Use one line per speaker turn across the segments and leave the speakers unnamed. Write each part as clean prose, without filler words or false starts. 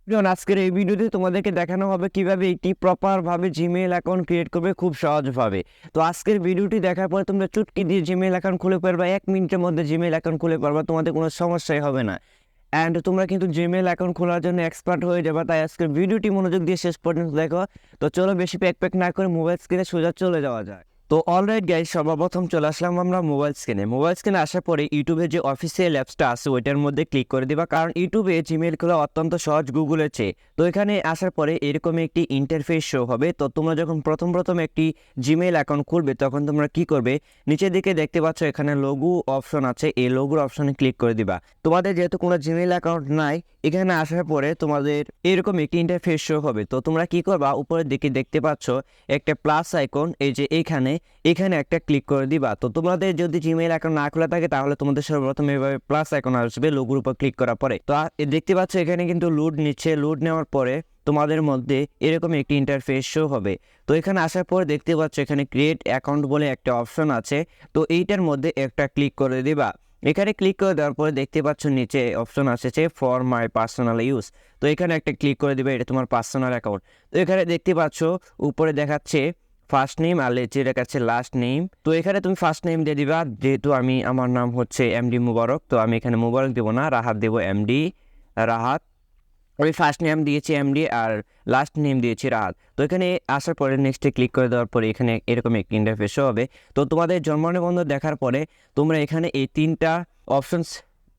আজকের এই ভিডিওতে তোমাদেরকে দেখানো হবে কিভাবে একটি প্রপার ভাবে জিমেইল অ্যাকাউন্ট ক্রিয়েট করবে খুব সহজভাবে। তো আজকের ভিডিওটি দেখার পরে তোমরা চুটকি দিয়ে জিমেইল অ্যাকাউন্ট খুলে পারবা, 1 মিনিটের মধ্যে জিমেইল অ্যাকাউন্ট খুলে পারবা, তোমাদের কোনো সমস্যাই হবে না। অ্যান্ড তোমরা কিন্তু জিমেইল অ্যাকাউন্ট খোলার জন্য এক্সপার্ট হয়ে যাবে। তাই আজকের ভিডিওটি মনোযোগ দিয়ে শেষ পর্যন্ত দেখো। তো চলো বেশি প্যাক না করে মোবাইল স্ক্রিনে সোজা চলে যাওয়া যায়। তো অলরাইট গাইজ, সর্বপ্রথম চলে আসলাম আমরা মোবাইল স্ক্রিনে আসার পরে ইউটিউবে যে অফিসিয়াল অ্যাপসটা আছে ওইটার মধ্যে ক্লিক করে দিবা, কারণ ইউটিউবে জিমেইল খোলা অত্যন্ত সহজ গুগলের চেয়ে। তো এখানে আসার পরে এরকম একটি ইন্টারফেস শো হবে। তো তোমরা যখন প্রথম একটি জিমেইল অ্যাকাউন্ট খুলবে তখন তোমরা কি করবে, নিচের দিকে দেখতে পাচ্ছ এখানে লোগো অপশন আছে, এই লোগোর অপশনে ক্লিক করে দিবা। তোমাদের যেহেতু কোনো জিমেইল অ্যাকাউন্ট নাই, এখানে আসার পরে তোমাদের এরকম একটি ইন্টারফেস শো হবে। তো তোমরা কি করবা, উপরের দিকে দেখতে পাচ্ছ একটা প্লাস আইকন, এই যে এখানে একটা ক্লিক করে দিবা। তো তোমাদের যদি জিমেইল অ্যাকাউন্ট না খোলা থাকে তাহলে তোমাদের সর্বপ্রথম এভাবে প্লাস আইকন আসবে লোগোর উপর ক্লিক করার পরে। তো দেখতে পাচ্ছ এখানে কিন্তু লোড নিচ্ছে, লোড নেওয়ার পরে তোমাদের মধ্যে এরকম একটি ইন্টারফেস শো হবে। তো এখানে আসার পর দেখতে পাচ্ছ এখানে ক্রিয়েট অ্যাকাউন্ট বলে একটা অপশন আছে। তো এইটার মধ্যে একটা ক্লিক করে দিবা। এখানে ক্লিক করে দেওয়ার পরে দেখতে পাচ্ছ নিচে অপশন আসছে ফর মাই পার্সোনাল ইউজ। তো এখানে একটা ক্লিক করে দিবে, এটা তোমার পার্সোনাল অ্যাকাউন্ট। তো এখানে দেখতে পাচ্ছ উপরে দেখাচ্ছে ফার্স্ট নেম আর নিচে দেখাচ্ছে লাস্ট নেম। তো এখানে তুমি ফার্স্ট নেম দিয়ে দিবা, যেহেতু আমার নাম হচ্ছে এমডি মুবারক, তো আমি এখানে মুবারক দেবো না, রাহাত দেবো, এমডি রাহাত। আমি ফার্স্ট নেম দিয়েছি এমডি আর লাস্ট নেম দিয়েছি রাহাত। তো এখানে আসার পরে নেক্সটে ক্লিক করে দেওয়ার পরে এখানে এরকম একটি ইন্টারফেস হবে। তো তোমাদের জন্ম নিবন্ধন দেখার পরে তোমরা এখানে এই 3টা অপশনস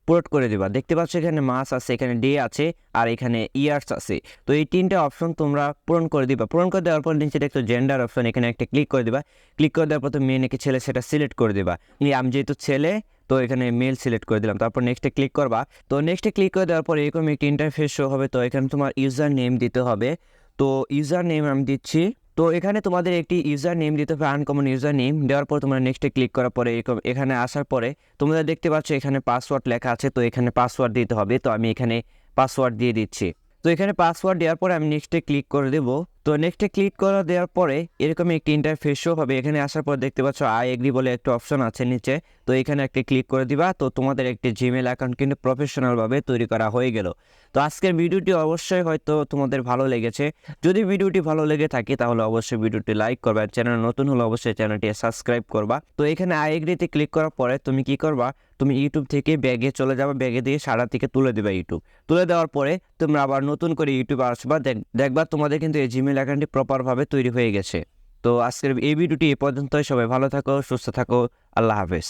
পুরট করে দেবা। দেখতে পাচ্ছ এখানে মাস আছে, এখানে ডে আছে, আর এখানে ইয়ার্স আছে। তো এই 3টা অপশন তোমরা পূরণ করে দিবা। পূরণ করে দেওয়ার পর নিচে দেখছো জেন্ডার অপশন, এখানে একটা ক্লিক করে দিবা। ক্লিক করে দেওয়ার পর তুমি মেয়ে নাকি ছেলে সেটা সিলেক্ট করে দিবা। আমি যেহেতু ছেলে তো এখানে মেল সিলেক্ট করে দিলাম। তারপর নেক্সটে ক্লিক করবা। তো নেক্সটে ক্লিক করে দেওয়ার পর এরকম একটি ইন্টারফেস শো হবে। তো এখানে তোমার ইউজার নেম দিতে হবে। তো ইউজার নেম আমি দিচ্ছি। তো এখানে তোমাদের একটি ইউজার নেম দিতে হবে, আনকমন ইউজার নেম। দেওয়ার পর তোমরা নেক্সটে ক্লিক করার পরে এখানে আসার পরে তোমরা দেখতে পাচ্ছ এখানে পাসওয়ার্ড লেখা আছে। তো এখানে পাসওয়ার্ড দিতে হবে। তো আমি এখানে পাসওয়ার্ড দিয়ে দিচ্ছি। তো এখানে পাসওয়ার্ড দেওয়ার পরে আমি নেক্সটে ক্লিক করে দেবো। তো নেক্সটে ক্লিক করে দেওয়ার পরে এরকম একটি ইন্টারফেস শো হবে। এখানে আসার পর দেখতে পাচ্ছ আই এগ্রি বলে একটা অপশন আছে নিচে। তো এখানে একটা ক্লিক করে দিবা। তো তোমাদের একটি জিমেইল অ্যাকাউন্ট কিন্তু প্রফেশনালভাবে তৈরি করা হয়ে গেল। তো আজকের ভিডিওটি অবশ্যই হয়তো তোমাদের ভালো লেগেছে। যদি ভিডিওটি ভালো লেগে থাকে তাহলে অবশ্যই ভিডিওটি লাইক করবা, চ্যানেল নতুন হলে অবশ্যই চ্যানেলটি সাবস্ক্রাইব করবা। তো এখানে আই এগ্রিতে ক্লিক করার পরে তুমি কি করবা, তুমি ইউটিউব থেকে ব্যাগে চলে যাবে, ব্যাগে দিয়ে সারা থেকে তুলে দেবে ইউটিউব। তুলে দেওয়ার পরে তোমরা আবার নতুন করে ইউটিউবে আসবা, দেখবা তোমাদের কিন্তু এই জিমেইল অ্যাকাউন্টটি প্রপারভাবে তৈরি হয়ে গেছে। তো আজকের এই ভিডিওটি এ পর্যন্তই। সবাই ভালো থাকো, সুস্থ থাকো, আল্লাহ হাফেজ।